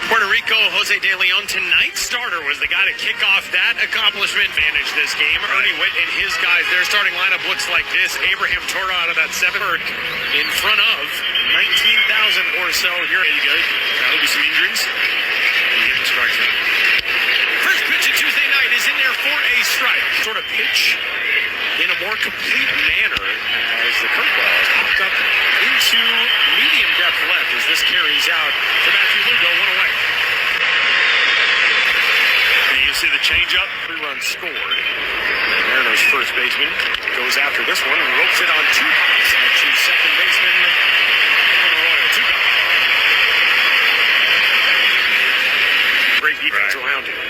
Puerto Rico, Jose De Leon, tonight's starter, was the guy to kick off that accomplishment, manage this game. Ernie Witt and his guys, their starting lineup looks like this. Abraham Torra out of that seventh in front of 19,000 or so here. There you go. That'll be some injuries. And give him strikes in. First pitch of Tuesday night is in there for a strike. Sort of pitch in a more complete manner as the curveball is popped up into medium depth left as this carries out to Matthew Lugo, one away. And you see the changeup, 3 runs scored. And Mariners first baseman goes after this one and ropes it on 2 hops and to second baseman Arroyo. 2 gone. Great defense around him.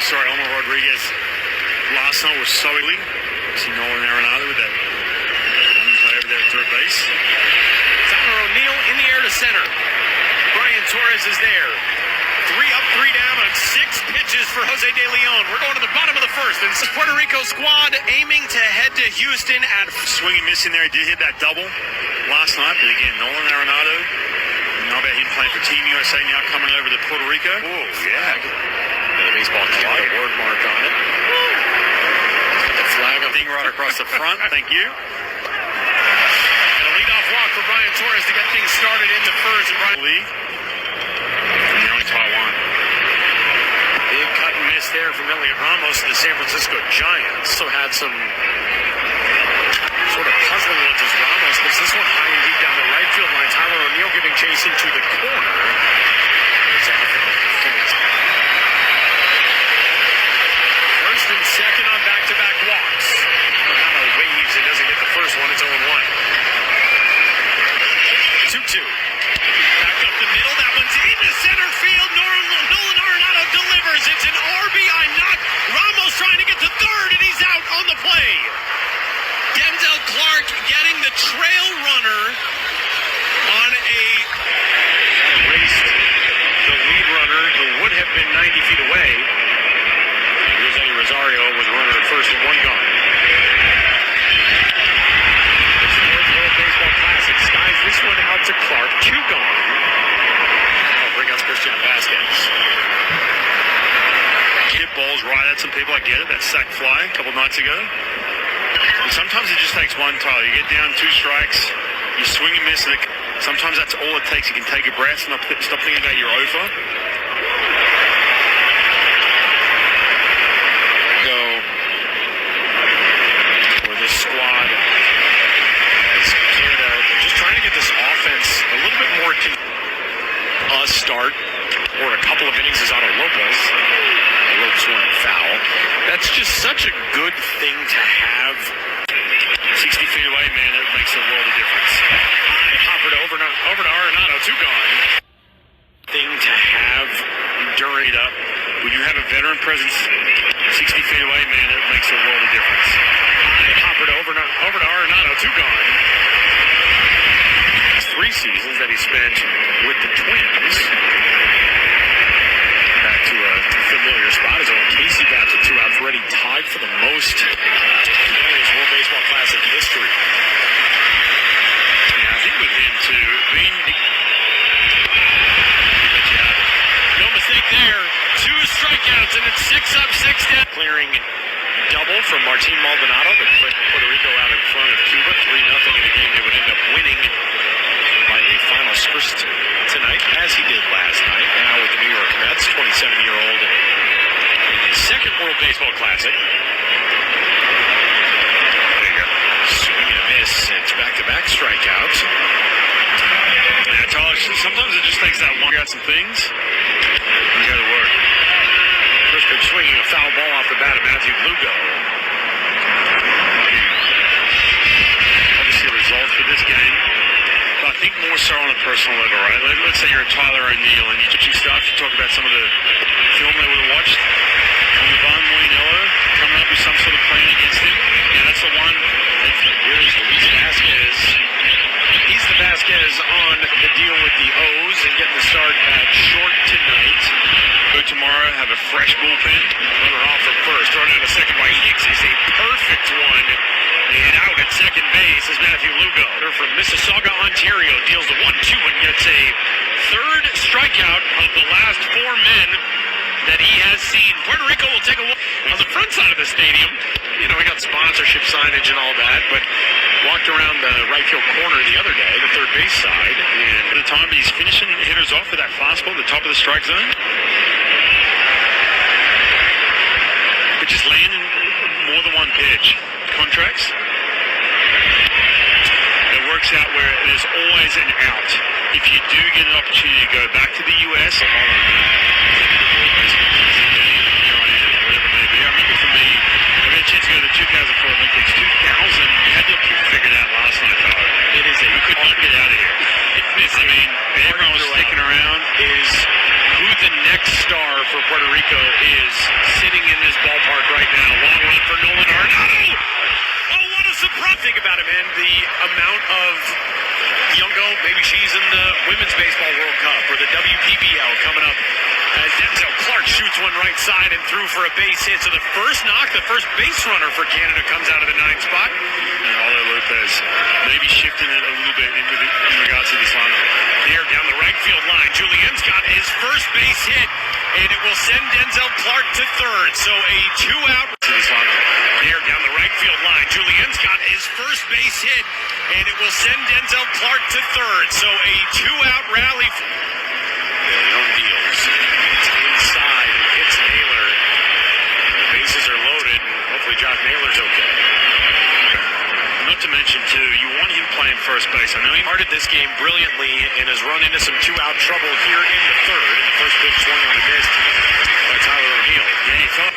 Sorry, Omar Rodriguez last night was so elite. See Nolan Arenado with that one play over there at third base. Tyler O'Neill in the air to center. Brian Torres is there. 3 up, 3 down on 6 pitches for Jose De Leon. We're going to the bottom of the first. And this is Puerto Rico squad aiming to head to Houston at swing and miss in there. He did hit that double last night. But again, Nolan Arenado. How about him playing for Team USA now coming over to Puerto Rico? Oh, yeah. The baseball cap, the word mark on it. The flag thing right across the front. Thank you. And a leadoff walk for Brian Torres to get things started in the first. League. And the only Taiwan. Big cut and miss there from Elliot Ramos of the San Francisco Giants. So had some sort of puzzling ones as Ramos puts this one high and deep down the right field line. Tyler O'Neill giving chase into the corner. First and second on back-to-back walks. Arenado waves and doesn't get the first one. It's 0-1. 2-2. Back up the middle. That one's into center field. Nolan Arenado delivers. It's an RBI knock. Ramos trying to get to third, and he's out on the play. Denzel Clark getting the trail runner on a raced the lead runner who would have been 90 feet away. Here's Eddie Rosario with a runner at first and 1 gone. It's the World Baseball Classic. Skies this one out to Clark. 2 gone. That'll bring up Christian Vasquez. Hit balls right at some people. I get it. That sack fly a couple nights ago. And sometimes it just takes one, Tyler. You get down 2 strikes, you swing and miss, and sometimes that's all it takes. You can take a breath and stop thinking about your over. Go for this squad as Canada just trying to get this offense a little bit more start or a couple of innings is out of Lopez. Ropes one foul. That's just such a good thing to have. 60 feet away, man, it makes a world of difference. I hoppered over to Arenado, 2 gone. Thing to have during it up. When you have a veteran presence 60 feet away, man, it makes a world of difference. I hoppered over to Arenado, 2 gone. It's 3 seasons that he spent with the Twins. Back to a familiar spot as Owen Casey got to 2 outs, already tied for the most World Baseball Classic history. Yeah, I think with him too. No mistake there. 2 strikeouts and it's 6 up, 6 down. Clearing double from Martin Maldonado to put Puerto Rico out in front of Cuba. 3-0 in a game they would end up winning by a final first tonight, as he did last night. Now with the New York Mets, 27-year-old in his second World Baseball Classic. It's back-to-back strikeouts. Yeah, Tyler, sometimes it just takes that one. You got some things. You got to work. First pitch swinging a foul ball off the bat of Matthew Lugo. Obviously, results for this game. But I think more so on a personal level, right? Let's say you're Tyler O'Neill and you do stuff. You talk about some of the film they would have watched on the Von Moinello coming up with some sort of plan against him. Yeah, that's the one. Here's Luis Vasquez. He's the Vasquez on the deal with the O's and getting the start at short tonight. Go tomorrow, have a fresh bullpen. Runner off from first. Thrown out a second by Hicks is a perfect one. And out at second base is Matthew Lugo. They're from Mississauga, Ontario, deals the 1-2 and gets a third strikeout of the last 4 men that he has seen. Puerto Rico will take a look on the front side of the stadium. You know, we got sponsorship signage and all that, but walked around the right field corner the other day, the third base side, and at the time he's finishing hitters off with that fastball at the top of the strike zone. But just landing more than one pitch. Contracts. It works out where there's always an out. If you do get an opportunity to go back to the U.S., here I am, whatever it may be. I remember for me, I got a chance to go to the 2004 Olympics. 2000, you had to figure it out last night, though. It is you could not get out of here. I mean, everyone was sticking around. Is who the next star for Puerto Rico is sitting in this ballpark right now. Long run for Nolan Arenado. Oh, what a surprise. Think about it, man. The amount of Youngo, maybe she's in the Women's Baseball World Cup or the WPBL coming up. As Denzel Clark shoots one right side and through for a base hit. So the first knock, the first base runner for Canada comes out of the 9th spot. And Ole Lopez maybe shifting it a little bit in regards to this lineup. Here down the right field line, Julian's got his first base hit, and it will send Denzel Clark to third. So a 2-out to this lineup. Here down the right field line, Julian's got his first base hit, and it will send Denzel Clark to third. So a 2-out rally. Leon deals. It's inside. It hits Naylor. The bases are loaded. Hopefully Josh Naylor's okay. Not to mention, too, you want him playing first base. I know he started this game brilliantly and has run into some 2-out trouble here in the third. And the first pitch swung on a miss by Tyler O'Neill. Yeah, he thought.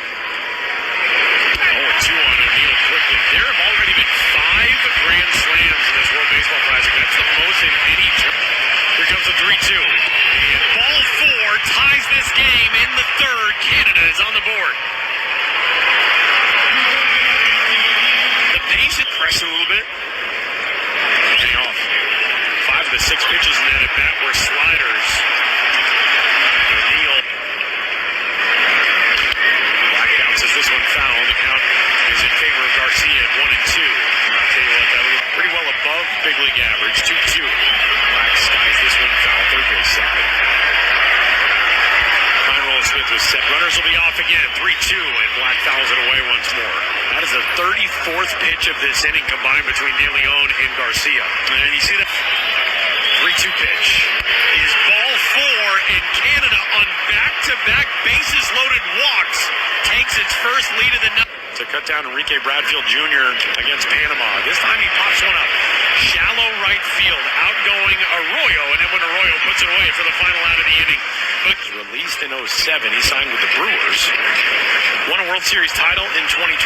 0-2 on O'Neill quickly. There have already been 5 grand slams in this World Baseball Classic. That's the most in any term. Here comes the 3-2. And ball 4 ties this game in the third. Canada is on the board. The pace is pressing a little bit. Hang off. 5 of the 6 pitches in that at bat were sliders. O'Neill. Black bounces this one foul. The count is in favor of Garcia at 1-2. I'll tell you what, that was pretty well above big league average. 2-2. Black skies this one foul. Third base side. Smith was set. Runners will be off again. 3-2, and Black fouls it away once more. That is the 34th pitch of this inning combined between De Leon and Garcia. And you see that 3-2 pitch is ball 4, and Canada on back-to-back bases-loaded walks takes its first lead of the night. To cut down Enrique Bradfield Jr. against Panama. This time he pops one up. Shallow right field, outgoing Arroyo, and Edwin Arroyo puts it away for the final out of the inning. But released in 07, he signed with the Brewers. Won a World Series title in 2022.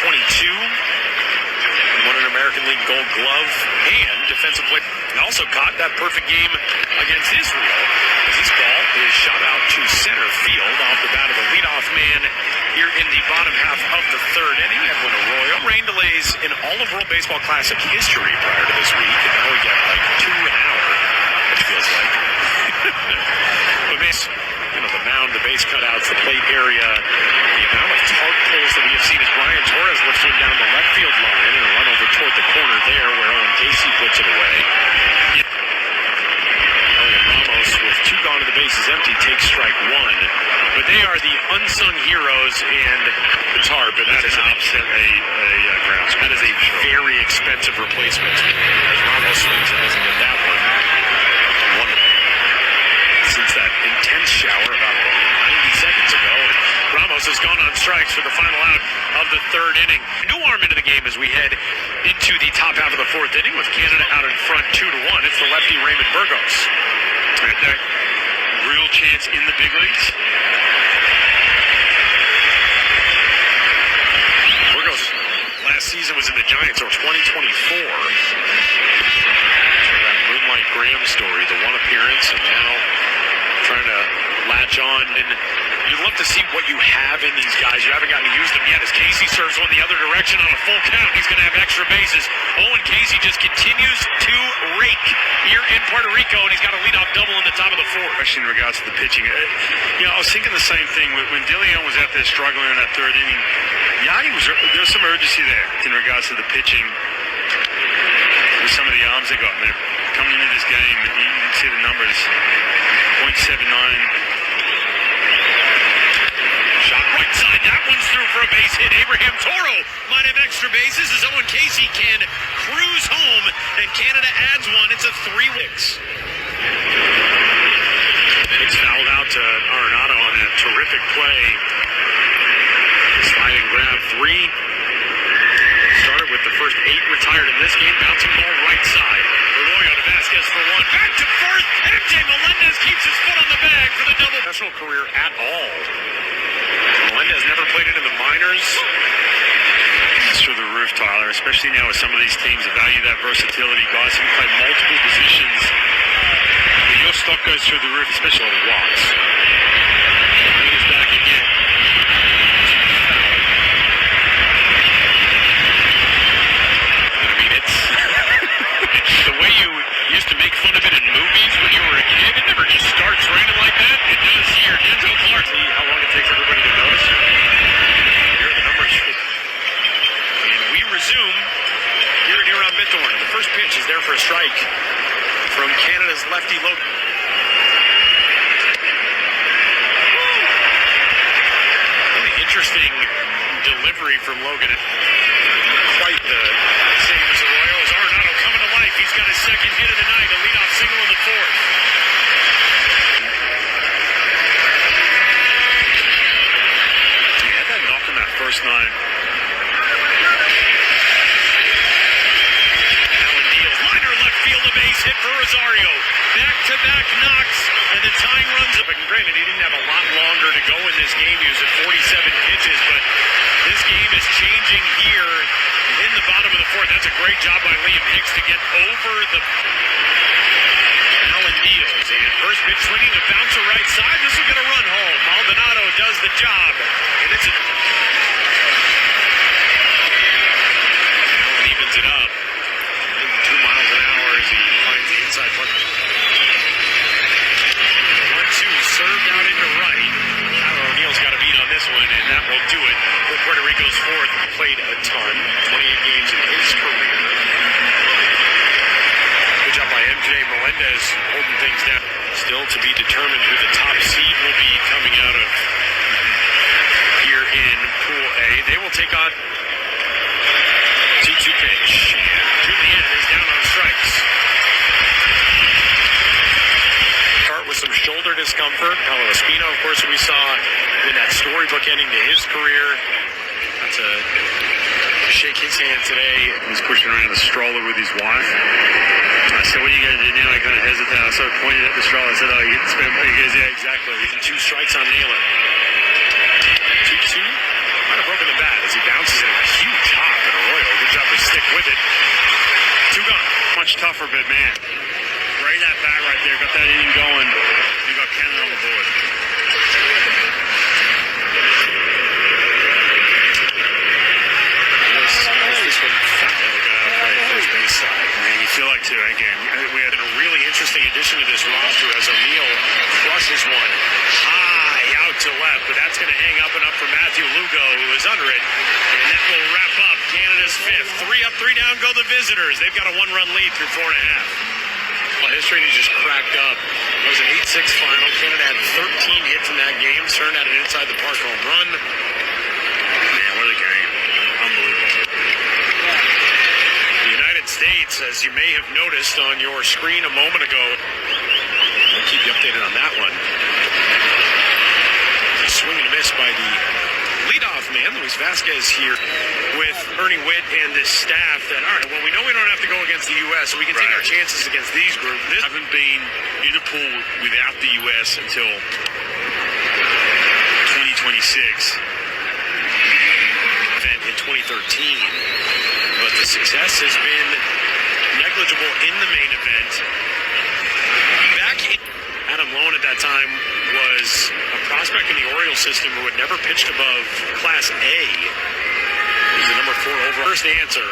Won an American League Gold Glove and Defensive Player. And also caught that perfect game against Israel as this ball is shot out to center field off the bat of the leadoff man here in the bottom half of the third inning. Edwin Arroyo. Rain delays in all of World Baseball Classic history prior to this week. And now we get like 2 an hour, it feels like. But the mound, the base cutouts, the plate area, the amount of tart pulls that we have seen as Brian Torres lifts one down the left field line and a run over toward the corner there where Owen Casey puts it away. Ramos with 2 gone to the bases empty takes strike 1. But they are the unsung heroes, and the tarp, and that is a ground. That is a very expensive replacement. As Ramos swings and doesn't get that one. Since that intense shower about 90 seconds ago, Ramos has gone on strikes for the final out of the third inning. New arm into the game as we head into the top half of the fourth inning with Canada out in front 2-1. It's the lefty Raymond Burgos. And that real chance in the big leagues. Burgos last season was in the Giants, or 2024. That Moonlight Graham story, the one appearance, and now trying to latch on, and you'd love to see what you have in these guys. You haven't gotten to use them yet as Casey serves one the other direction on a full count. He's going to have extra bases. Owen Casey just continues to rake here in Puerto Rico, and he's got a leadoff double in the top of the fourth. Question in regards to the pitching. I was thinking the same thing when De Leon was out there struggling in that third inning. There was some urgency there in regards to the pitching. with some of the arms they got. They're coming into this game, and you can see the numbers. 0.79. Shot right side. That one's through for a base hit. Abraham Toro might have extra bases as Owen Casey can cruise home, and Canada adds one. It's a 3-6. It's fouled out to Arenado on a terrific play. Sliding grab 3. Started with the first 8 retired in this game. Bouncing ball right side. Arroyo to Vasquez for 1. Back to first. MJ Melendez keeps his foot on the bag for the double. Professional career at all. Melendez never played it in the minors. It's through the roof, Tyler, especially now with some of these teams that value that versatility. Guys who can play multiple positions. Your stock goes through the roof, especially on the walks. He's back again. I mean, it's the way you used to make fun of it in movies when you were a kid. It never just starts raining like that. It does here. Denzel Clark. See how long it takes everybody to notice. Here are the numbers. And we resume here at Huron Bithorn. The first pitch is there for a strike from Canada's lefty Logan. Really interesting delivery from Logan. Quite the same as Arroyo. As Arenado coming to life. He's got his second hit of the night. A leadoff single in the 4th. He had that knock in that first 9. Field a base hit for Rosario. Back-to-back knocks, and the tying runs up. And granted, he didn't have a lot longer to go in this game. He was at 47 pitches, but this game is changing here in the bottom of the 4th. That's a great job by Liam Hicks to get over the Allen deals. And first pitch swinging, a bouncer right side. This will get a run home. Maldonado does the job, and it's a... Allen evens it up. 2 miles an hour as he finds the inside part. The 1-2 served out into right. Tyler O'Neill's got a beat on this one, and that will do it for Puerto Rico's 4th. Played a ton, 28 games in his career. Good job by MJ Melendez holding things down. Still to be determined who the top seed will be coming out of here in Pool A. They will take on 2-2 pitch. Julian is down on strikes. Start with some shoulder discomfort. Paulo Espino, of course, we saw in that storybook ending to his career. Got to shake his hand today. He's pushing around a stroller with his wife. I said, what are you going to do now? I kind of hesitated. I sort of pointed at the stroller. I said, oh, you get to spend. He goes, yeah, exactly. 2 strikes on Naylor. 2-2. Might have broken the bat as he bounces in a huge hop at Arroyo. Good job to stick with it. 2 gone. Much tougher, but man, right that bat right there. Got that inning going. You got Canada on the board. This one, play first base side. Man, you feel like too. Again, we had a really interesting addition to this roster as O'Neill crushes one high out to left, but that's going to hang up and up for Matthew Lugo, who is under it, and that will wrap up Canada's 5th. 3 up, 3 down go the visitors. They've got a 1-run lead through 4.5. Well, history just cracked up. It was an 8-6 final. Canada had 13 hits in that game. Cern had an inside the park home run. Man, what a game. Unbelievable. The United States, as you may have noticed on your screen a moment ago, I'll keep you updated on that one. Swing and a miss by the leadoff man, Luis Vasquez, here with Ernie Witt and this staff. That, all right, well, we know we don't have to go against the U.S., so we can take our chances against these groups. This haven't been in a pool without the U.S. until 2026. Event in 2013. But the success has been negligible in the main event. Back in Adam Lone at that time was a prospect in the Orioles system who had never pitched above Class A. He's the number 4 overall. First answer.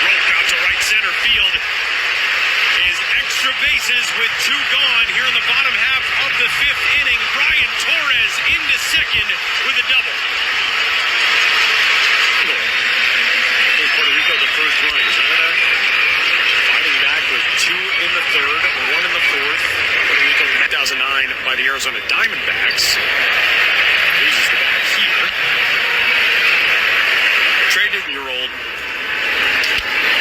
Rope out to right center field. Is extra bases with 2 gone here in the bottom half of the 5th inning. Brian Torres into second with a double. Puerto Rico the first run. 2 in the third, 1 in the fourth. Puerto Rico 2009 by the Arizona Diamondbacks. Loses the bat here. Traded year-old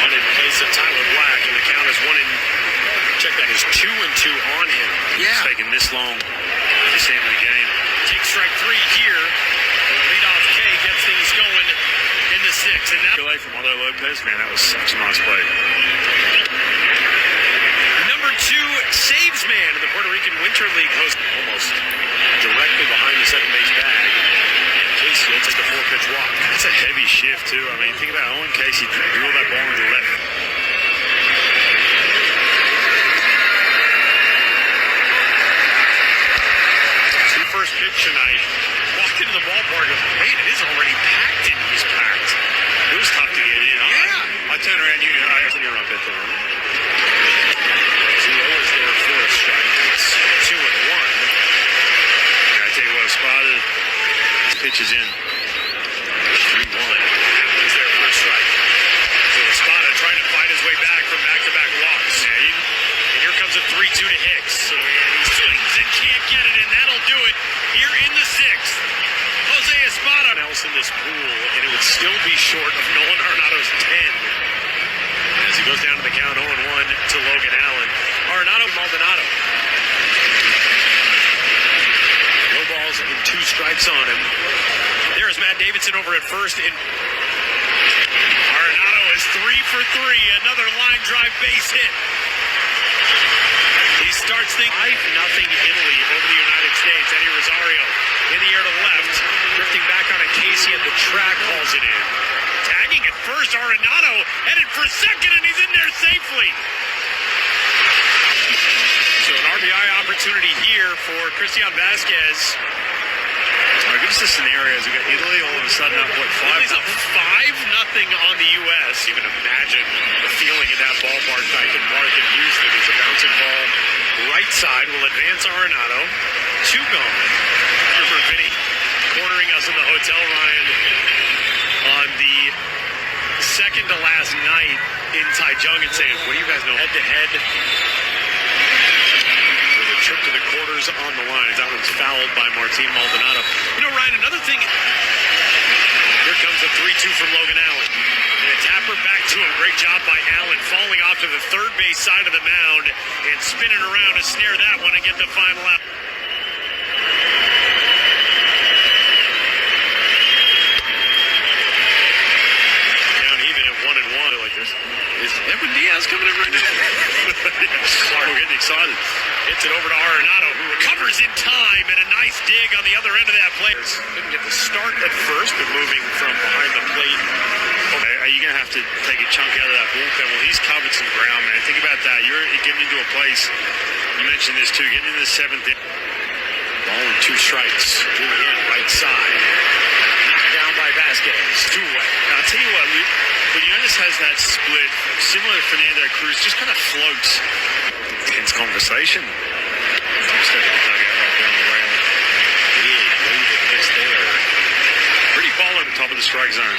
on in place of Tyler Black, and the count is 1 in. Check that, is 2 and 2 on him. Yeah. It's taking this long to stay in the game. Take strike 3 here. And the leadoff K gets things going in the 6th. And now from Mother Lopez, man, that was such a nice play. Number 2 saves man in the Puerto Rican Winter League host. Almost directly behind the second base bag. And Casey will take a 4-pitch walk. That's a heavy shift, too. I mean, think about Owen Casey drilled that ball into left. First pitch tonight. Walked into the ballpark and man, it is already packed in. He's packed. It was tough to get in. Yeah. I turned around, I was in your up at the room. Gio is there for a strike. It's 2 and 1. And I tell you what, spotted. Pitch is in. 3-1. Is there for a strike. So Espada trying to fight his way back from back-to-back walks. Yeah, And here comes a 3-2 to Hicks. And he swings and can't get it in. That'll do it here in the 6th. Jose Espada else in this pool, and it would still be short of Nolan Arenado's 10. As he goes down to the count 0-1 to Logan Allen. Arenado Maldonado. No balls and 2 strikes on him. There's Matt Davidson over at first. Arenado is 3 for 3. Another line drive base hit. He starts the 5-0 Italy over the United States. Eddie Rosario in the air to left. Drifting back on a Casey at the track, hauls it in. Tagging at first, Arenado headed for second, and he's in there safely. So an RBI opportunity here for Christian Vasquez. Give us the scenarios. We've got Italy all of a sudden up, what, 5-0? Italy's up 5-0 on the U.S. You can imagine the feeling in that ballpark back in Mark in Houston. It's a bouncing ball. Right side will advance Arenado. 2 gone. For Vinny cornering us in the hotel, Ryan, on the second to last night in Taichung and saying, what do you guys know? Head-to-head. With a trip to the quarters on the line. That one's fouled by Martin Maldonado. You know, Ryan, another thing. Here comes the 3-2 from Logan Allen. And a tapper back to him. Great job by Allen, falling off to the third base side of the mound and spinning around to snare that one and get the final out. Down even at 1-1. Like this. Is Edwin Diaz coming in right now? We're getting excited. Hits it over to Arenado, who recovers in time, and a nice dig on the other end of that plate. Didn't get the start at first, but moving from behind the plate. Okay, are you going to have to take a chunk out of that bullpen? Well, he's covered some ground, man. Think about that. You're getting into a place, you mentioned this too, getting into the 7th inning. Ball and 2 strikes. Moving in, right side. Knocked down by Vasquez. 2 away. Now, I'll tell you what, Leonis has that split, similar to Fernando Cruz, just kind of floats. Intense conversation. Step of the dugout right down the rail. Big wave of miss there. Pretty ball at the top of the strike zone.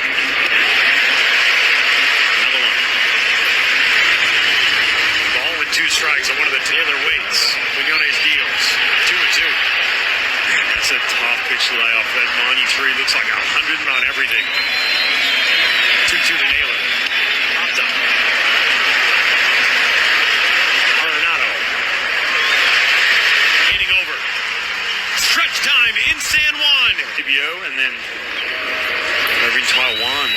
Another one. Ball with 2 strikes on one of the Taylor Waits. Quinones deals. 2-2. That's a tough pitch to lay off. That 93 looks like 100 on everything. 2-2 to Naylor. Popped up. Arenado. Hitting over. Stretch time in San Juan. TBO and then over in Taiwan.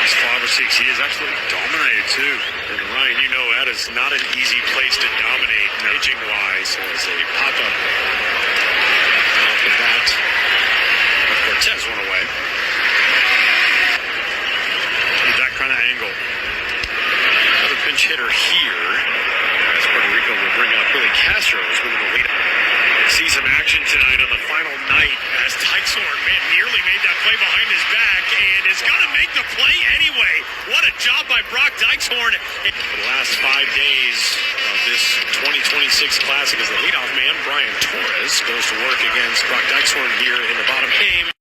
Last 5 or 6 years, actually dominated too. And Ryan, you know that is not an easy place to dominate pitching-wise. As a pop-up off the bat. Cortez went away. With that kind of angle. Another pinch hitter here. As Puerto Rico will bring up Billy Castro is with the lead. See some action tonight on the final night as Teixeira, man, nearly made that play behind his back and is going to make the play anyway. What a job by Brock Teixeira. For the last 5 days of this 2026 Classic as the leadoff man, Brian Torres, goes to work against Brock Teixeira here in the bottom game.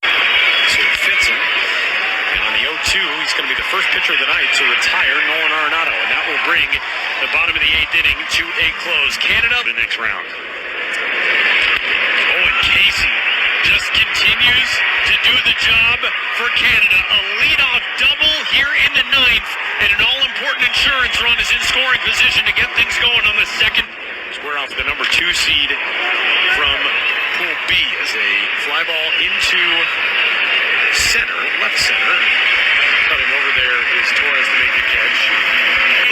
So it fits him. And on the 0-2 2. He's going to be the first pitcher of the night to retire Nolan Arenado, and that will bring the bottom of the 8th inning to a close. Canada the next round. Owen Casey just continues to do the job for Canada. A leadoff double here in the 9th, and an all-important insurance run is in scoring position to get things going on the second. Square off the number 2 seed from Pool B as a fly ball into center, left center. Cutting over there is Torres to make the catch.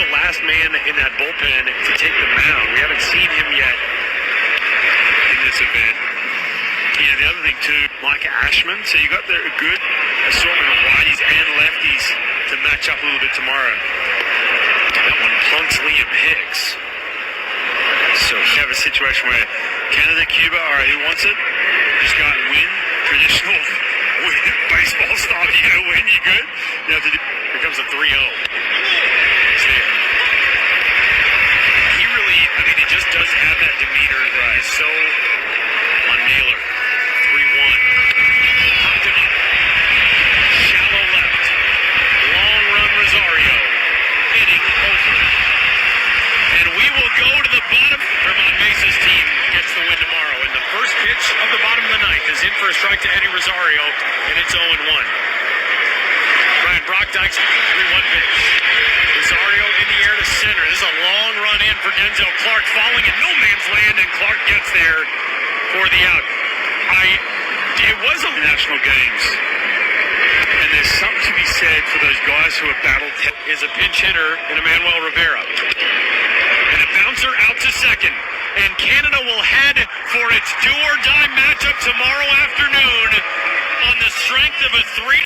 The last man in that bullpen to take the mound. We haven't seen him yet in this event. Yeah, the other thing too, Mike Ashman. So you got there a good assortment of righties and lefties to match up a little bit tomorrow. That one plunks Liam Hicks. So you have a situation where Canada, Cuba, all right, who wants it? Just go out and win. Traditional baseball style. You gotta win, you good? You have to do. Here comes a 3-0. He really, I mean, he just does have that demeanor that is so on Naylor. 3-1. Popped him up. Shallow left. Long run Rosario. Inning over. And we will go to the bottom. Vermont Mesa's team gets the win tomorrow. And the first pitch of the bottom of the 9th is in for a strike to Eddie Rosario, and it's 0-1. Brian Brockdike's 3-1 pitch. Rosario in the air to center. This is a long run in for Denzel Clark, falling in no man's land, and Clark gets there for the out. It was a national games, and there's something to be said for those guys who have battled. Is a pinch hitter in Emmanuel Rivera. And a bouncer out to second. And Canada will head for its do-or-die matchup tomorrow afternoon on the strength of a 3